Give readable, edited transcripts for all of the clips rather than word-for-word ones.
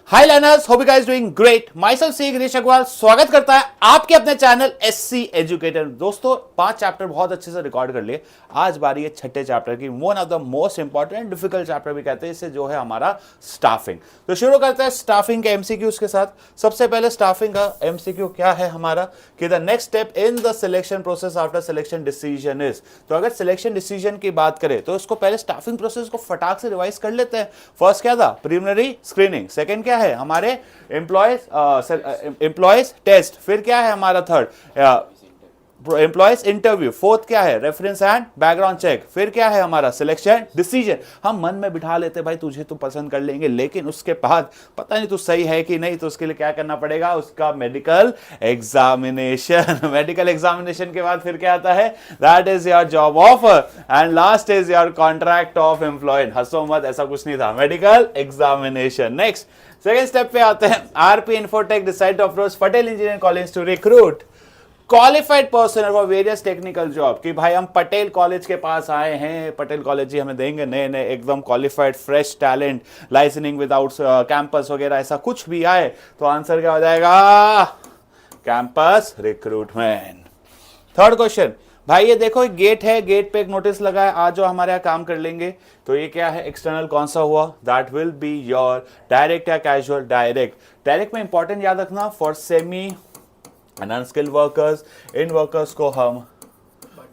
Hi learners, hope you guys doing great. Myself C Girish Agarwal स्वागत करता है आपके अपने चैनल एससी एजुकेटर। दोस्तों 5 चैप्टर बहुत अच्छे से रिकॉर्ड कर लिए। आज बारी है छठे चैप्टर की, one of the most important difficult chapter भी कहते हैं इसे, जो है हमारा स्टाफिंग। तो शुरू करते हैं स्टाफिंग के एमसीक्यूज के साथ। सबसे पहले स्टाफिंग का एमसीक्यू क्या है हमारा कि the next step in the selection process after selection decision is. तो अगर सिलेक्शन डिसीजन की बात करें तो इसको पहले स्टाफिंग प्रोसेस को फटाक से रिवाइज कर लेते हैं। फर्स्ट क्या था? Preliminary screening. सेकंड क्या है हमारे एम्प्लॉयज टेस्ट। फिर क्या है हमारा थर्ड एम्प्लॉयज इंटरव्यू। फोर्थ क्या है? Reference and background check. फिर क्या है हमारा? Selection decision. हम मन में बिठा लेते भाई तुझे तो पसंद कर लेंगे, लेकिन उसके बाद पता नहीं तू सही है कि नहीं, तो उसके लिए क्या करना पड़ेगा? उसका मेडिकल एग्जामिनेशन। मेडिकल एग्जामिनेशन के बाद फिर क्या आता है? That is your job offer and last is your contract of employ. हंसो मत, ऐसा कुछ नहीं था। Medical examination. Next second step पे आते हैं। RP infotech decide to approach Patel engineering college to recruit qualified person for various technical job. कि भाई हम पटेल कॉलेज के पास आए हैं, पटेल कॉलेज जी हमें देंगे नए नए एकदम qualified fresh talent, licensing without campus वगैरह, ऐसा कुछ भी आए तो आंसर क्या हो जाएगा? Campus recruitment. थर्ड क्वेश्चन, भाई ये देखो एक गेट है, गेट पे एक नोटिस लगा है, आज जो हमारे यहाँ काम कर लेंगे। तो ये क्या है? एक्सटर्नल कौन सा हुआ? That will be your direct या कैजुअल। डायरेक्ट। डायरेक्ट में इंपॉर्टेंट याद रखना for semi and unskilled workers. In workers को हम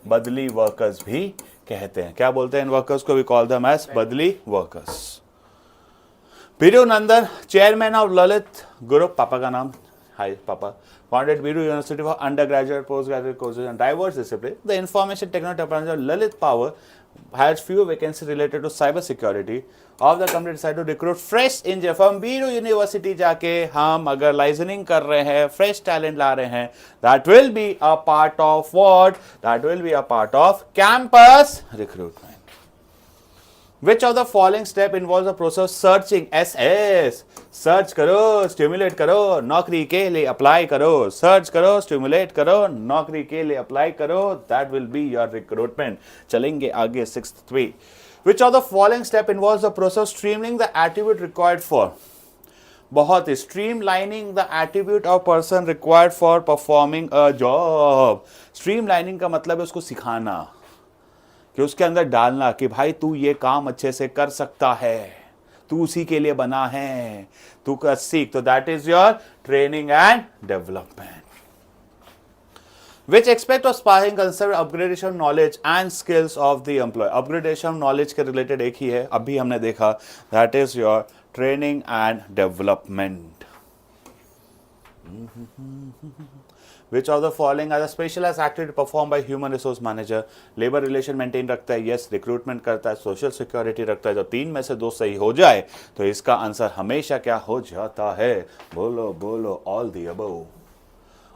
बदली वर्कर्स भी कहते हैं। क्या बोलते हैं इन वर्कर्स को? वी कॉल देम एज बदली workers. Biru Nandan, chairman of Lalit group, पापा का नाम, हाय पापा, founded Biru University for undergraduate, postgraduate courses and diverse disciplines. The information technology department of Lalit Power has few vacancies related to cyber security. Of the company decided to recruit fresh engineer from Biru University. जाके हम अगर licensing कर रहे हैं, fresh talent ला रहे हैं, that will be a part of what? That will be a part of campus recruitment. Which of the following step involves the process of searching? SS. Search करो, stimulate करो, नौकरी के लिए अप्लाई करो। Search करो, stimulate करो, नौकरी के लिए अप्लाई करो। That will be your recruitment. चलेंगे आगे सिक्स्थ पे। Which of the following step involves the process of streamlining the attribute required for? बहुत ही streamlining the attribute of person required for performing a job. streamlining का मतलब है उसको सिखाना, कि उसके अंदर डालना कि भाई तू ये काम अच्छे से कर सकता है, तू उसी के लिए बना है, तू कर सीख। तो that is your training and development. Which expect of spying concern upgradation knowledge and skills of the employ. Upgradation knowledge के रिलेटेड एक ही है, अभी हमने देखा, that is your training and development. Which of the following are the specialized activity performed by human resource manager? Labour relation maintain रखता है, yes. Recruitment करता है, सोशल सिक्योरिटी रखता है। जो तीन में से दो सही हो जाए तो इसका आंसर हमेशा क्या हो जाता है? बोलो बोलो, all the above,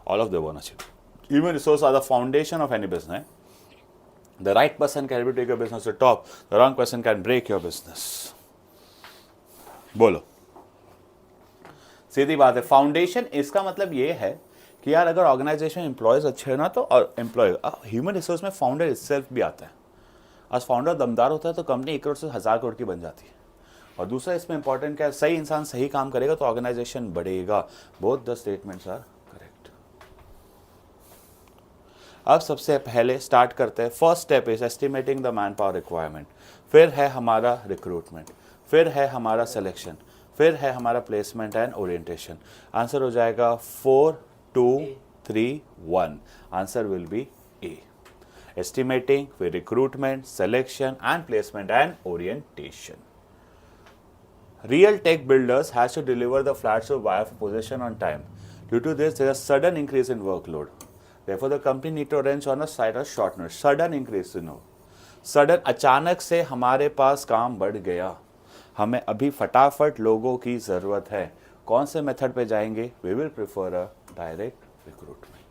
all of the above होना चाहिए। Human resource are the foundation of any business. The right person can take your business to top, the wrong person can break your business. बोलो, सीधी बात है। Foundation इसका मतलब ये है कि यार अगर ऑर्गेनाइजेशन एम्प्लॉयज अच्छे हैं ना, तो एम्प्लॉय ह्यूमन रिसोर्स में फाउंडर इटसेल्फ भी आता है। आज फाउंडर दमदार होता है तो कंपनी 1 करोड़ से 1000 करोड़ की बन जाती है। और दूसरा इसमें इंपॉर्टेंट क्या है? सही इंसान सही काम करेगा तो ऑर्गेनाइजेशन बढ़ेगा। Both the statements are correct. अब सबसे पहले स्टार्ट करते हैं। First step is estimating the man power requirement. फिर है हमारा रिक्रूटमेंट, फिर है हमारा सिलेक्शन, फिर है हमारा प्लेसमेंट एंड ओरिएंटेशन। आंसर हो जाएगा 4, 2, 3, 1. Answer will be A. Estimating with recruitment, selection and placement and orientation. Real tech builders has to deliver the flats to buyer for possession on time. Due to this, there is a sudden increase in workload. Therefore, the company need to arrange on a site of short notice. Sudden increase, you know. Sudden, अचानक से हमारे पास काम बढ़ गया, हमें अभी फटाफट लोगों की जरूरत है। कौन से मेथड पे जाएंगे? We will prefer a direct recruitment.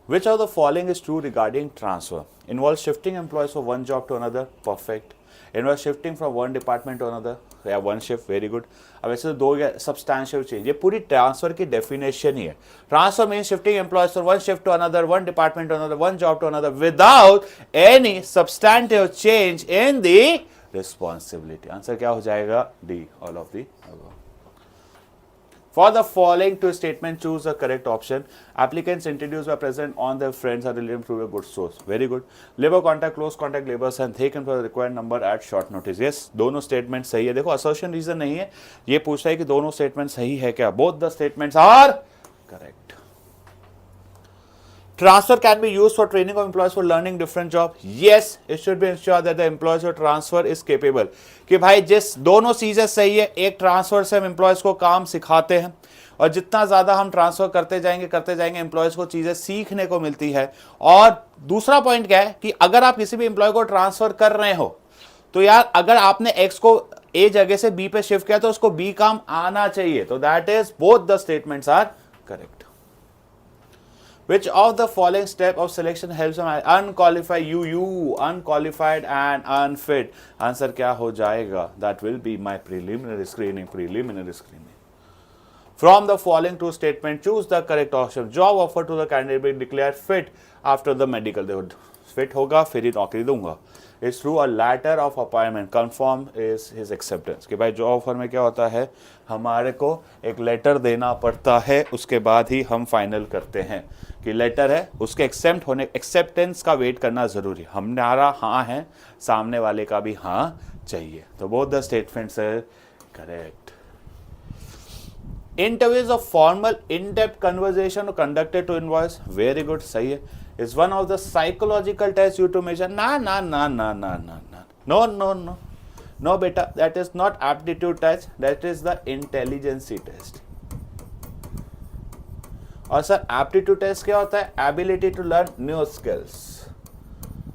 Which of the following is true regarding transfer? Involves shifting employees from one job to another. Perfect. Involves shifting from one department to another. Yeah, one shift. Very good. अब ऐसे दो substantial change. ये पूरी transfer की definition ही है। Transfer means shifting employees from one shift to another, one department to another, one job to another, without any substantive change in the responsibility. Answer क्या हो जाएगा? D. All of the above. For the following two statements, choose the correct option. Applicants introduced by present on their friends are related to a good source. Very good. Labor contact, close contact laborers and they can for the required number at short notice. Yes, दोनों statement सही है. देखो assertion reason नहीं है. ये पूछ रहा है कि दोनों statement सही है क्या? Both the statements are correct. Transfer can be used for training of employees for learning different job. Yes, it should be ensured that the employees who transfer is capable. कि भाई जिस दोनों चीजें सही है, एक ट्रांसफर से हम एम्प्लॉयज को काम सिखाते हैं और जितना ज्यादा हम ट्रांसफर करते जाएंगे एम्प्लॉयज को चीजें सीखने को मिलती है. और दूसरा पॉइंट क्या है कि अगर आप किसी भी एम्प्लॉय को ट्रांसफर कर रहे हो तो यार अगर आपने एक्स को ए जगह से बी पे शिफ्ट किया तो उसको बी काम आना चाहिए. तो that is both the statements are correct. Which of the following step of selection helps them unqualify unqualified and unfit? Answer क्या हो जाएगा? That will be my preliminary screening. From the following two statements, choose the correct option. Job offer to the candidate be declared fit after the medical. देखो fit होगा फिर ही नौकरी दूंगा. It's through a letter of appointment. Confirm is his acceptance. कि भाई job offer में क्या होता है, हमारे को एक लेटर देना पड़ता है, उसके बाद ही हम फाइनल करते हैं कि लेटर है, उसके एक्सेप्टेंस का वेट करना जरूरी. हमारा हाँ है, सामने वाले का भी हाँ चाहिए. तो both the statements are correct. Interviews of formal in-depth conversation conducted to invoice. Very good, सही है. Is one of the psychological tests you to measure. No beta, that is not aptitude test, that is the intelligence test. और sir aptitude test क्या होता है? Ability to learn new skills.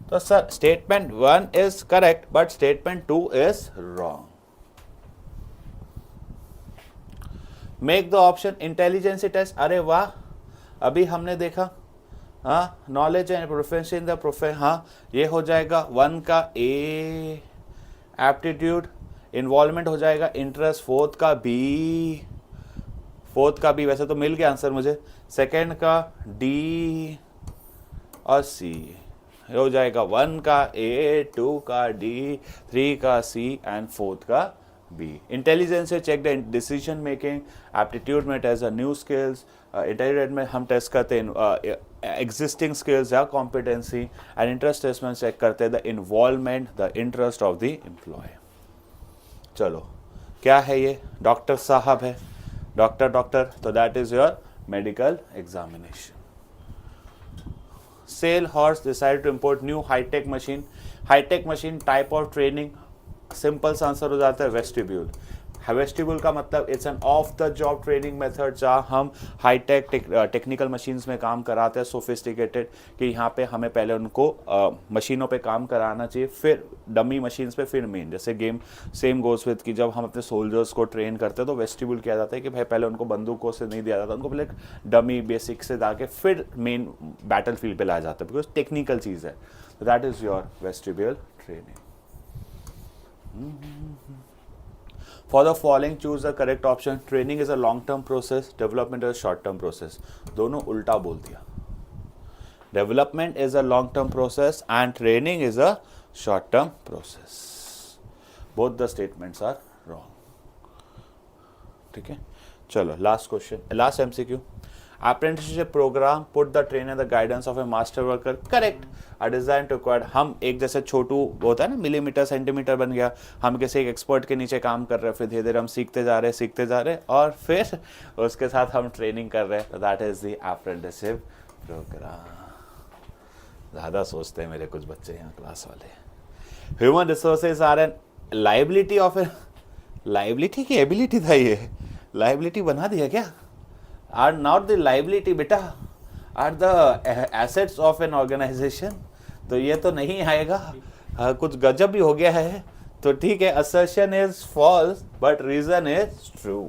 तो sir statement 1 is correct but statement 2 is wrong. Make the option intelligence test. अरे वाह, अभी हमने देखा हाँ knowledge and profession in the profession. हाँ ये हो जाएगा 1 का ए, एप्टीट्यूड इन्वॉल्वमेंट हो जाएगा इंटरेस्ट, फोर्थ का बी वैसे तो मिल गया आंसर मुझे, सेकंड का डी और सी हो जाएगा 1 का ए, 2 का डी, 3 का सी एंड फोर्थ का बी. इंटेलिजेंस से check the decision making, aptitude में test the new skills, intelligent में हम टेस्ट करते हैं एग्जिस्टिंग स्किल्स या कॉम्पिटेंसी, एंड इंटरेस्ट टेस्ट में चेक करते हैं the involvement, the interest of the employee. चलो क्या है ये? डॉक्टर साहब है, डॉक्टर तो that is your medical examination. Cell horse decide to import new hitech machine type of training. Simple सा आंसर हो जाता है वेस्टिब्यूल. वेस्टिब्यूल का मतलब it's an of the job training method जहाँ हम हाईटेक टेक्निकल मशीन्स में काम कराते हैं, सोफिस्टिकेटेड, कि यहाँ पे हमें पहले उनको मशीनों पे काम कराना चाहिए, फिर डमी मशीन्स पे, फिर मेन. जैसे गेम सेम गोज विद कि जब हम अपने सोल्जर्स को ट्रेन करते हैं तो वेस्टिब्यूल किया जाता है कि भाई पहले उनको बंदूकों से नहीं दिया जाता, उनको पहले डमी बेसिक से जाके फिर मेन बैटल फील्ड पे लाया जाता है, बिकॉज टेक्निकल चीज़ है. तो that is your vestibule training. For the following, choose the correct option. Training is a long-term process. Development is a short-term process. दोनों उल्टा बोल दिया. Development is a long-term process and training is a short-term process. Both the statements are wrong. ठीक है. चलो last question, last MCQ. Apprenticeship program put the trainer in the guidance of a master worker. Correct. A design to acquire. हम एक जैसे छोटू होता है ना, millimetre centimetre बन गया, हम किसी एक एक्सपर्ट के नीचे काम कर रहे हैं, फिर धीरे धीरे हम सीखते जा रहे हैं और फिर उसके साथ हम ट्रेनिंग कर रहे हैं. That is the apprenticeship programme. ज़्यादा सोचते हैं मेरे कुछ बच्चे यहाँ क्लास वाले. Human resources are an liability of a, liability की एबिलिटी था ये, लाइबिलिटी बना दिया क्या? Are not the liability बेटा, are the assets of an organization. तो ये तो नहीं आएगा. कुछ गजब भी हो गया है तो ठीक है. assertion is false but reason is true.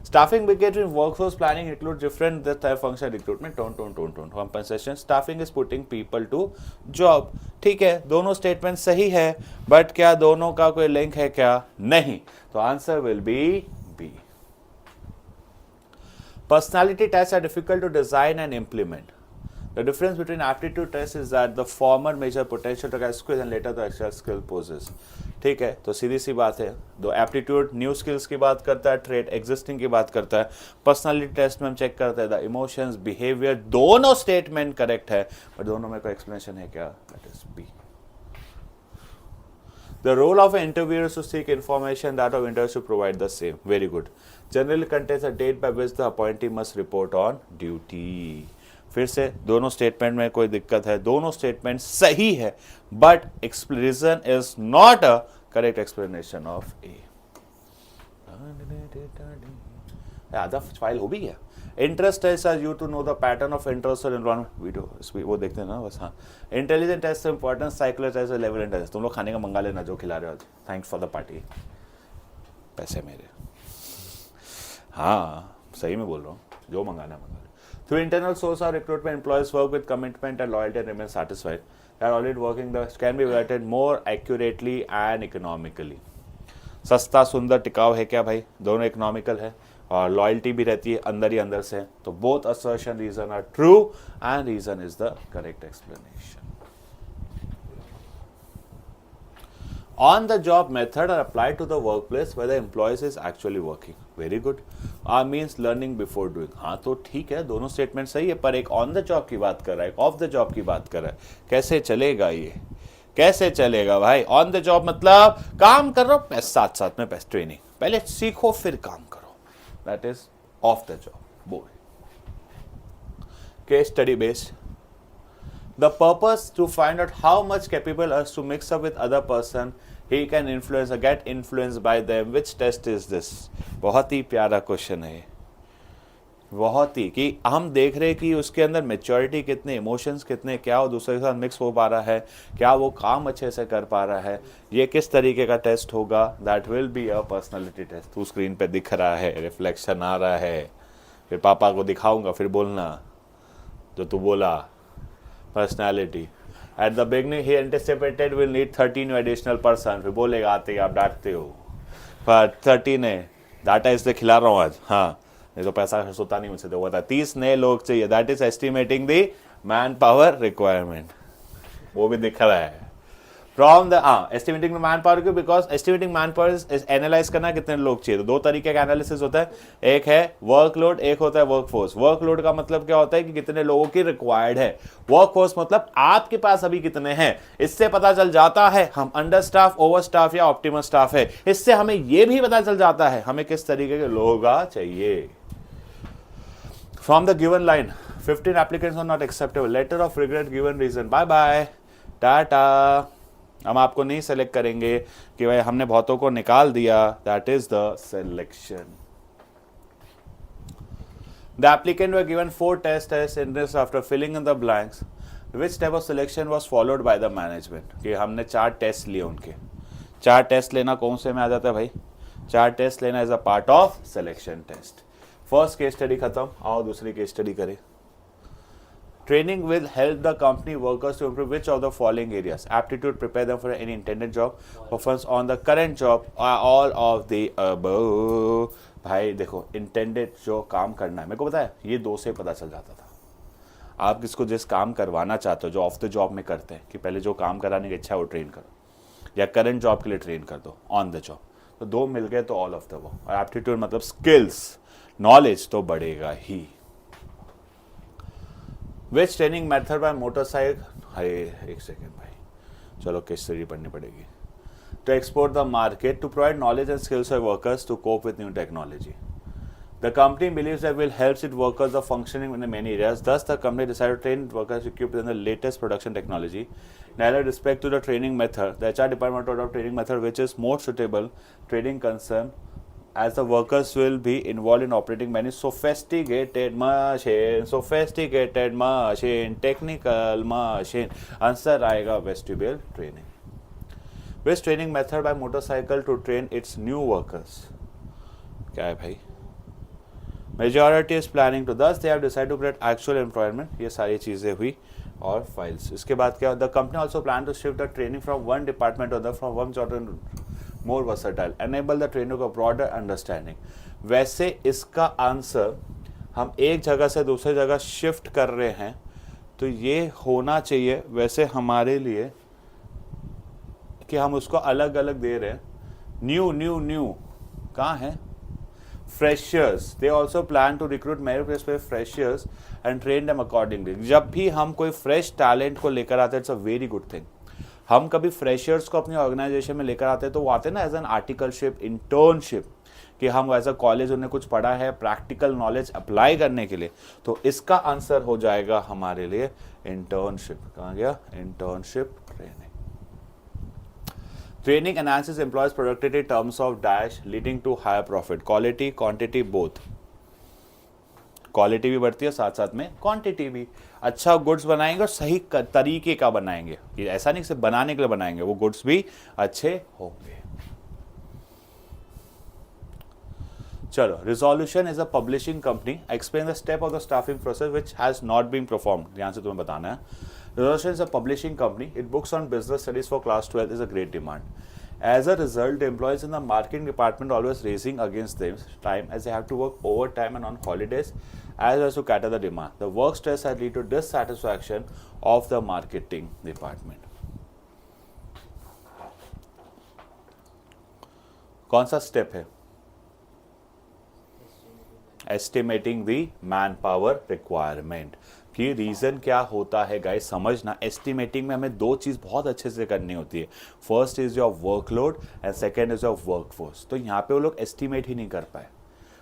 Staffing between workforce planning includes different type function recruitment, don't compensation. Staffing is putting people to job. ठीक है, दोनों स्टेटमेंट सही है बट क्या दोनों का कोई लिंक है क्या? नहीं. तो answer will be B. Personality tests are difficult to design and implement. The difference between aptitude tests is that the former measure potential to get skills and later the actual skill poses. ठीक है, तो सीधी सी बात है, दो aptitude new skills की बात करता है, ट्रेड एग्जिस्टिंग की बात करता है, पर्सनालिटी टेस्ट में हम चेक करते हैं द इमोशंस, बिहेवियर, दोनों स्टेटमेंट करेक्ट है, पर दोनों में कोई एक्सप्लेनेशन है क्या? That is B. The role of an interviewer is to seek information, that of interviewers to provide the same. Very good. Generally contains a date by which the appointee must report on duty. फिर से दोनों statement में कोई दिक्कत है, दोनों statement सही है, but reason is not a correct explanation of A. आधा फाइल हो भी गया. इंटरेस्ट है sir, you to know the pattern of interest और एनवायरमेंट, वीडियो वो देखते हैं ना बस. हाँ, intelligent test important, psychology test, level test. तुम लोग खाने का मंगा लेना जो खिला रहे हो आज. Thanks for the party. पैसे मेरे. हाँ सही में बोल रहा हूँ, जो मंगाना मंगा लो. थ्रू इंटरनल सोर्स और recruitment employees work with commitment and loyalty and remain satisfied. They are already working the can be evaluated more accurately and economically. सस्ता सुंदर टिकाऊ है क्या भाई? दोनों इकोनॉमिकल है और लॉयल्टी भी रहती है अंदर ही अंदर से. तो both assertion reason are true and reason is the correct explanation. On the job method are applied to the workplace where the employees is actually working. Very good. Means learning before doing. हाँ तो ठीक है, दोनों statement सही है, पर एक on the job की बात कर रहा है, एक ऑफ द जॉब की बात कर रहा है. कैसे चलेगा ये? कैसे चलेगा भाई? ऑन द जॉब मतलब काम कर रहा हो, साथ साथ में ट्रेनिंग, पहले सीखो फिर काम करो. That is of the job. बोल. Case study based. The purpose to find out how much capable us to mix up with other person he can influence or get influenced by them. Which test is this? बहुत ही प्यारा question है, बहुत ही, कि हम देख रहे हैं कि उसके अंदर मेच्योरिटी कितने, इमोशंस कितने, क्या वो दूसरे के साथ मिक्स हो पा रहा है, क्या वो काम अच्छे से कर पा रहा है. ये किस तरीके का टेस्ट होगा? That will be a personality test. तू स्क्रीन पे दिख रहा है, रिफ्लेक्शन आ रहा है, फिर पापा को दिखाऊंगा, फिर बोलना जो तू बोला. Personality. At the beginning, he anticipated will need 13 additional person. फिर बोलेगा आते ही आप डांटते हो, पर 13 है, डाटा इसलिए खिला रहा हूँ आज. हाँ नहीं तो पैसा सोता नहीं मुझसे, तो वो था 30 नए लोग चाहिए. That is estimating the man power requirement. वो भी दिख रहा है from the estimating manpower. क्यों? Because estimating manpower analyse करना कितने लोग चाहिए. तो दो तरीके का एनालिसिस होता है, एक है वर्कलोड, एक होता है वर्कफोर्स. वर्कलोड का मतलब क्या होता है कि कितने लोगों की रिक्वायर्ड है. वर्कफोर्स मतलब आपके पास अभी कितने हैं. इससे पता चल जाता है हम अंडर स्टाफ, ओवर स्टाफ या ऑप्टिमल स्टाफ है. इससे हमें यह भी पता चल जाता है हमें किस तरीके के लोग चाहिए. From the given line 15 applicants are not acceptable. Letter of regret given reason. Bye bye tata. हम आपको नहीं सेलेक्ट करेंगे कि भाई हमने बहुतों को निकाल दिया. That is the selection. The applicant were given 4 test in this. After filling in the blanks which type of selection was followed by the management. कि हमने 4 टेस्ट लिए उनके. 4 टेस्ट लेना कौन से में आ जाता है भाई? 4 टेस्ट लेना is a part of selection test. First case study खत्म, आओ दूसरी केस स्टडी करें. Training will help the company workers to improve which of the following areas? Aptitude, prepare them for any intended job, performance on the current job, all of the above. भाई देखो, intended जो काम करना है, मेरे को पता है ये 2 से पता चल जाता था. आप किसको जिस काम करवाना चाहते हो, जो ऑफ द जॉब में करते हैं, कि पहले जो काम कराने की इच्छा है वो ट्रेन करो, या करंट जॉब के लिए ट्रेन कर दो ऑन द जॉब. तो 2 मिल गए तो ऑल ऑफ द वो. और एप्टीट्यूड मतलब स्किल्स, नॉलेज तो बढ़ेगा ही. Which training method by motorcycle. अरे एक सेकेंड भाई, चलो केस स्टडी पढ़नी पड़ेगी. To export the market, to provide knowledge and skills for workers to cope with new technology. The company believes that will helps its workers of functioning in many areas. Thus, the company decided to train workers equipped in the latest production technology. Neither respect to the training method, the HR department adopt training method which is more suitable training concern, as the workers will be involved in operating many sophisticated machine, technical machine. Answer आएगा vestibule training. Which training method by motorcycle to train its new workers? क्या है भाई? Majority is planning to. Thus they have decided to create actual employment. ये सारी चीजें हुई और files. इसके बाद क्या? The company also plan to shift the training from one department to other, from one job to more versatile, enable the trainer को broader understanding. वैसे इसका आंसर हम एक जगह से दूसरी जगह शिफ्ट कर रहे हैं, तो ये होना चाहिए वैसे हमारे लिए कि हम उसको अलग अलग दे रहे हैं। न्यू न्यू न्यू कहाँ है? Freshers, they also plan to recruit merit पे freshers and train them accordingly. जब भी हम कोई फ्रेश टैलेंट को लेकर आते हैं, it's a very good thing. हम कभी फ्रेशर्स को अपनी ऑर्गेनाइजेशन में लेकर आते हैं तो वो आते हैं ना एज एन आर्टिकलशिप, इंटर्नशिप, कि हम एज अ कॉलेज उन्हें कुछ पढ़ा है, प्रैक्टिकल नॉलेज अप्लाई करने के लिए। तो इसका आंसर हो जाएगा हमारे लिए इंटर्नशिप। कहाँ गया? Internship training. Training enhances employees productivity terms of dash leading to higher profit, quality quantity both. Quality भी बढ़ती है साथ साथ में क्वांटिटी भी। अच्छा गुड्स बनाएंगे और सही तरीके का बनाएंगे, ये ऐसा नहीं सिर्फ बनाने के लिए बनाएंगे, वो गुड्स भी अच्छे होंगे। चलो, resolution is a publishing company, explain the step of the staffing process which has not been performed. ध्यान से तुम्हें बताना है। Resolution is a publishing company, it books on business studies for class 12 is a great demand. As a result, the employees in the marketing department always racing against them time as they have to work overtime and on holidays as well as to cater the demand. The work stress has led to dissatisfaction of the marketing department. कौन सा step है? Estimating the manpower requirement. कि reason क्या होता है guys, समझना। Estimating में हमें दो चीज़ बहुत अच्छे से करनी होती है। First is your workload and second is your workforce. तो यहाँ पे वो लोग एस्टिमेट ही नहीं कर पाए।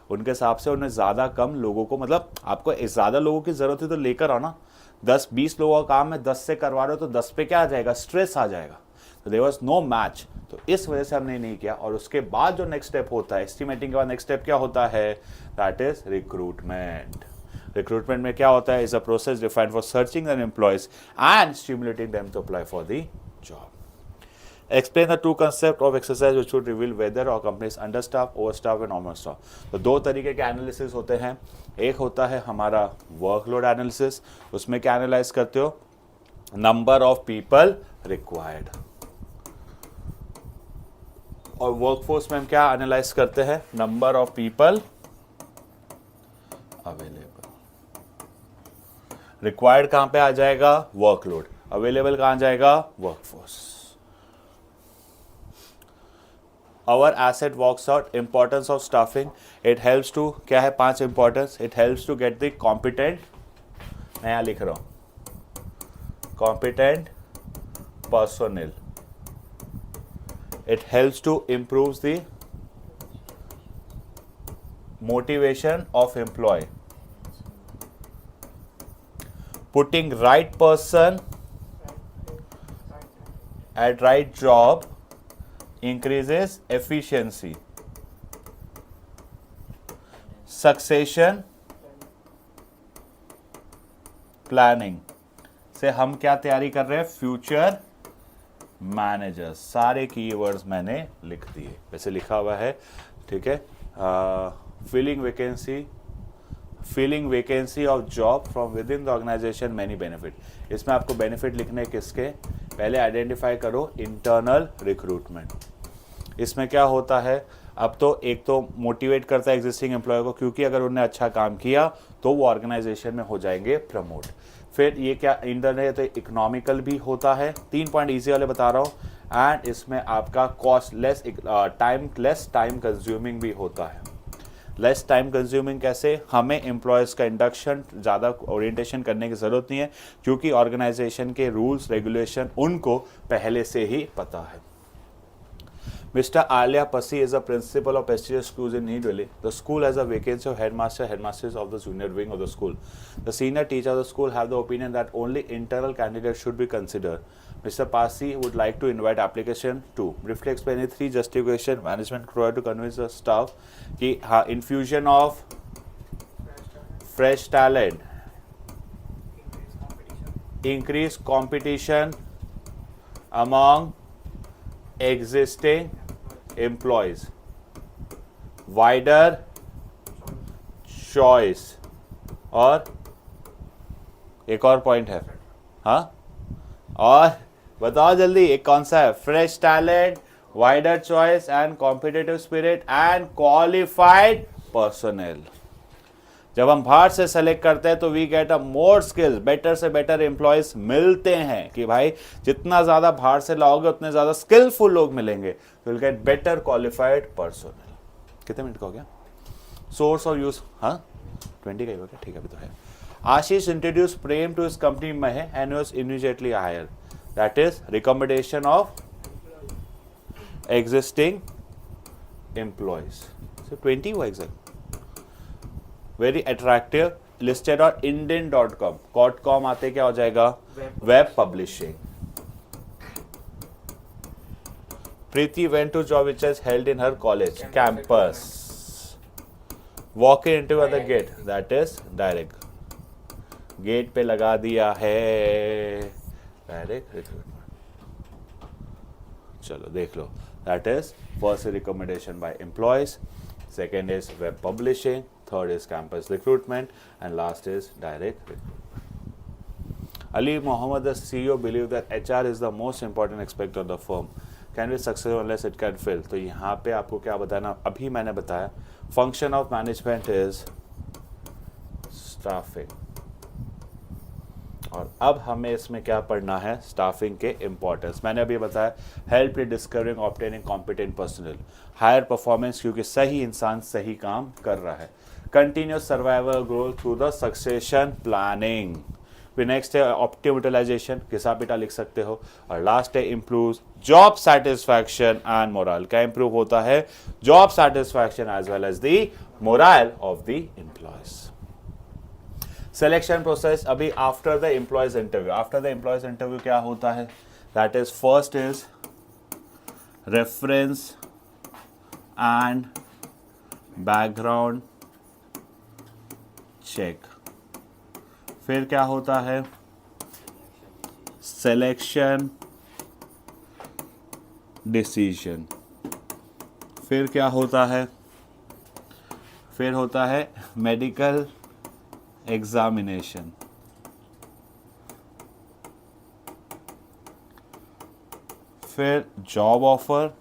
उनके हिसाब से उन्हें ज़्यादा कम लोगों को, मतलब आपको ज़्यादा लोगों की ज़रूरत है तो लेकर आओ ना। 10-20 लोगों का काम है, 10 से करवा रहे हो तो 10 पे क्या आ जाएगा? स्ट्रेस आ जाएगा। तो देयर वाज नो मैच, तो इस वजह से हमने नहीं किया। और उसके बाद जो नेक्स्ट स्टेप होता है, एस्टिमेटिंग के बाद नेक्स्ट स्टेप क्या होता है? That is recruitment. रिक्रूटमेंट में क्या होता है? Is a process defined for searching an employees and stimulating them to apply for the job. Explain the two concept of exercise which would reveal whether our company is understaffed, overstaffed and overstaffed. तो दो तरीके के analysis होते हैं। एक होता है हमारा वर्कलोड एनालिसिस, उसमें क्या एनालाइज करते हो? Number of people required. और वर्कफोर्स में हम क्या एनालाइज करते हैं? Number of people available. Required कहां पे आ जाएगा? वर्कलोड। अवेलेबल कहां जाएगा? Workforce. Our asset works out. Importance of staffing. It helps to, क्या है 5 importance? It helps to get the competent, मैं यहाँ लिख रहा हूँ, competent personnel. It helps to improve the motivation of employee. Putting right person at right job increases efficiency. Succession planning से हम क्या तैयारी कर रहे हैं? Future manager. सारे कीवर्ड्स मैंने लिख दिए, वैसे लिखा हुआ है, ठीक है। Filling vacancy of job from within the organisation, many benefit. इसमें आपको बेनिफिट लिखने किसके? पहले आइडेंटिफाई करो इंटरनल रिक्रूटमेंट। इसमें क्या होता है? अब तो एक तो मोटिवेट करता है एग्जिस्टिंग एम्प्लॉय को, क्योंकि अगर उन्होंने अच्छा काम किया तो वो ऑर्गेनाइजेशन में हो जाएंगे प्रमोट। फिर ये क्या इंटरनल, तो इकोनॉमिकल भी होता है। 3 पॉइंट ईजी वाले बता रहा हूँ। एंड इसमें आपका कॉस्ट लेस टाइम कंज्यूमिंग भी होता है। लेस टाइम कंज्यूमिंग कैसे? हमें एम्प्लॉयज़ का इंडक्शन, ज़्यादा ओरिएंटेशन करने की ज़रूरत नहीं है, क्योंकि ऑर्गेनाइजेशन के रूल्स रेगुलेशन उनको पहले से ही पता है। Mr. Alia Pasi is a principal of prestigious schools in New Delhi. The school has a vacancy of headmasters of the junior wing of the school. The senior teachers of the school have the opinion that only internal candidates should be considered. Mr. Pasi would like to invite application to briefly explain the 3 justification management required to convince the staff कि हाँ, infusion of fresh talent, increase competition among existing employees, wider choice, और एक और point है, हाँ, और बताओ जल्दी, एक कौन सा है? Fresh talent, wider choice and competitive spirit and qualified personal. जब हम बाहर से सेलेक्ट करते हैं तो we get a more skills, better से बेटर एम्प्लॉयज मिलते हैं कि भाई जितना ज़्यादा बाहर से लाओगे उतने ज़्यादा स्किलफुल लोग मिलेंगे, तो will get better qualified personal. कितने मिनट का हो गया? सोर्स और यूज, हाँ 20 का ही हो गया, ठीक है अभी तो है। Ashish introduce Prem to his company Mahe and was immediately hire, that is recommendation of existing employees. So 20 हुआ exact. Very attractive. Listed on Indian.com. .com आते क्या हो जाएगा? Web publishing. Preeti went to job which is held in her college campus. Walk-in interview at the gate. That is direct. Gate पे लगा दिया है direct recruitment. चलो देख लो. That is first recommendation by employees, second is web publishing, third is campus recruitment, and last is direct recruitment. Ali Mohammed, the CEO, believe that HR is the most important aspect of the firm. Can be successful unless it can fail. तो यहाँ पे आपको क्या बताना, अभी मैंने बताया function of management is staffing. और अब हमें इसमें क्या पढ़ना है? स्टाफिंग के इंपॉर्टेंस। मैंने अभी बताया help in discovering obtaining competent personnel, higher performance क्योंकि सही इंसान सही काम कर रहा है, continuous survival growth through the succession planning, फिर नेक्स्ट है ऑप्टिमम यूटिलाइजेशन, घिसा पिटा लिख सकते हो, और लास्ट है improve job satisfaction and morale. क्या इंप्रूव होता है? Job satisfaction as well as the morale of the employees. Selection process अभी after the employees interview, after the employees interview क्या होता है? That is first is reference and background check, फिर क्या होता है? सिलेक्शन डिसीजन, फिर क्या होता है? फिर होता है मेडिकल एग्जामिनेशन, फिर जॉब ऑफर,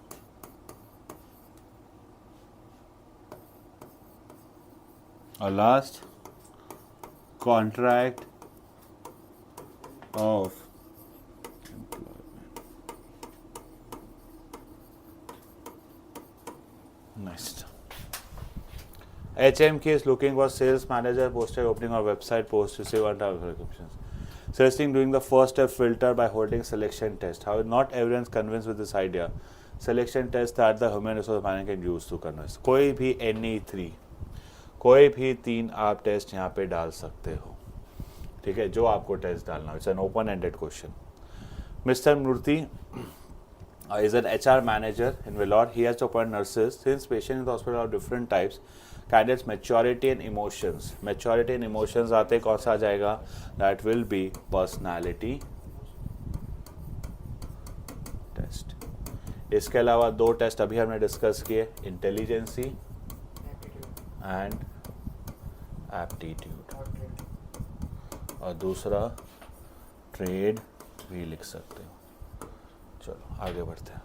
और last contract of next. HMK is looking for sales manager, posted opening or website post, receive and have options. Selecting doing the first step filter by holding selection test. However, not everyone is convinced with this idea. Selection test that the human resource manager can use to convince. कोई भी any 3, कोई भी 3 आप test यहाँ पे डाल सकते हो, ठीक है, जो आपको टेस्ट डालना है। It's an open ended question. Mister Murthy is an HR manager in Vellore. He has to appoint nurses. Since patients in the hospital are different types, candidates maturity and emotions. Maturity and emotions आते कौन सा आ जाएगा? That will be personality test. इसके अलावा 2 test अभी हमने discuss किए, intelligence and aptitude, और दूसरा ट्रेड भी लिख सकते हो। चलो आगे बढ़ते हैं।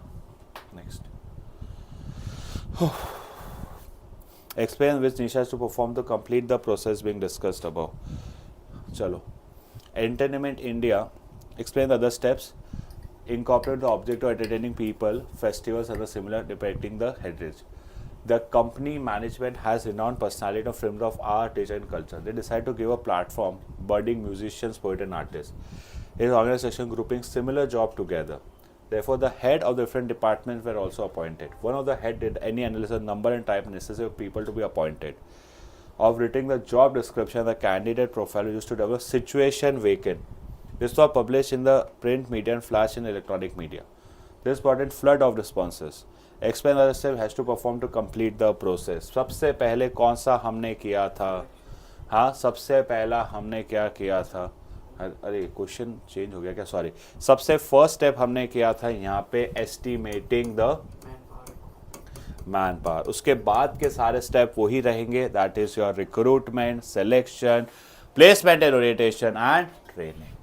Next, explain which Nisha to perform to complete the process being discussed above. चलो, entertainment India explain the other steps, incorporate the object of entertaining people, festivals and the similar depicting the heritage. The company management has renowned personality of films of art, literature and culture. They decide to give a platform budding musicians, poets and artists. In organization grouping similar job together. Therefore, the head of the different departments were also appointed. One of the head did any analysis of number and type necessary of people to be appointed. Of writing the job description, the candidate profile used to develop situation vacant. This was published in the print media and flash in electronic media. This brought in flood of responses. Explain other step has to perform to complete the process. सबसे पहले कौन सा हमने किया था? हाँ, सबसे पहला हमने क्या किया था? अरे क्वेश्चन चेंज हो गया क्या? सॉरी, सबसे फर्स्ट स्टेप हमने किया था यहाँ पे एस्टिमेटिंग द मैन पावर। उसके बाद के सारे स्टेप वही रहेंगे, that is your recruitment, selection, placement and orientation and training.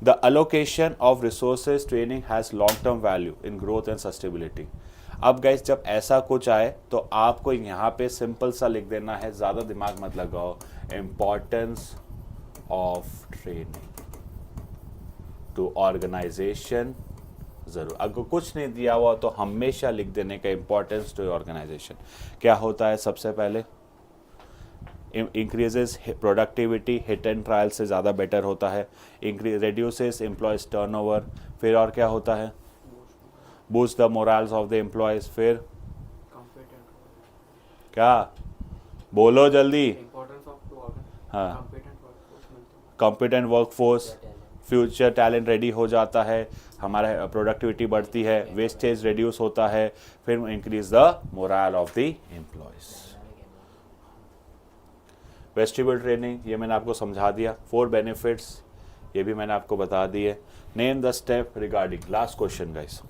The allocation of resources training has long-term value in growth and sustainability. अब गाइस जब ऐसा कुछ आए तो आपको यहाँ पे सिंपल सा लिख देना है, ज़्यादा दिमाग मत लगाओ, importance of training to organisation. ज़रूर अगर कुछ नहीं दिया हुआ तो हमेशा लिख देने का इम्पॉर्टेंस टू ऑर्गेनाइजेशन। क्या होता है सबसे पहले, increases productivity, hit and trial से ज़्यादा बेटर होता है, रिड्यूसेस एम्प्लॉयज़ टर्नओवर, फिर और क्या होता है, boost the morals of the employees, फिर क्या बोलो जल्दी, हाँ, competent workforce, future talent ready हो जाता है, हमारा प्रोडक्टिविटी बढ़ती है, वेस्टेज रिड्यूस होता है, फिर increase the morale of the employees. Vestibule training ये मैंने आपको समझा दिया, 4 बेनिफिट्स ये भी मैंने आपको बता दिए। Name the step regarding, last question guys.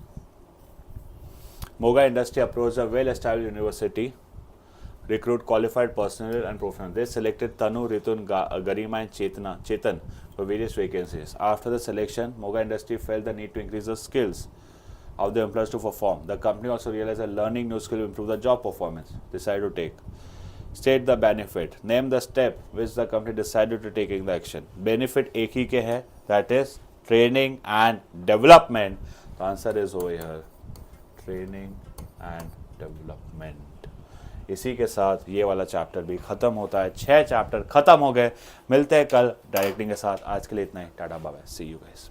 Moga industry approach a well established university, recruit qualified personnel and professionals. They selected Tanu, Ritun, Garima and Chetan for various vacancies. After the selection, Moga Industry felt the need to increase the skills of the employees to perform. The company also realized that learning new skills will improve the job performance. Decided to take. State the benefit. Name the step which the company decided to taking the action. Benefit एक ही के है, that is training and development. The answer is over here. Training and development. इसी के साथ ये वाला chapter भी ख़त्म होता है। 6 चैप्टर ख़त्म हो गए। मिलते हैं कल डायरेक्टिंग के साथ। आज के लिए इतना ही। Tata bye bye, see you guys.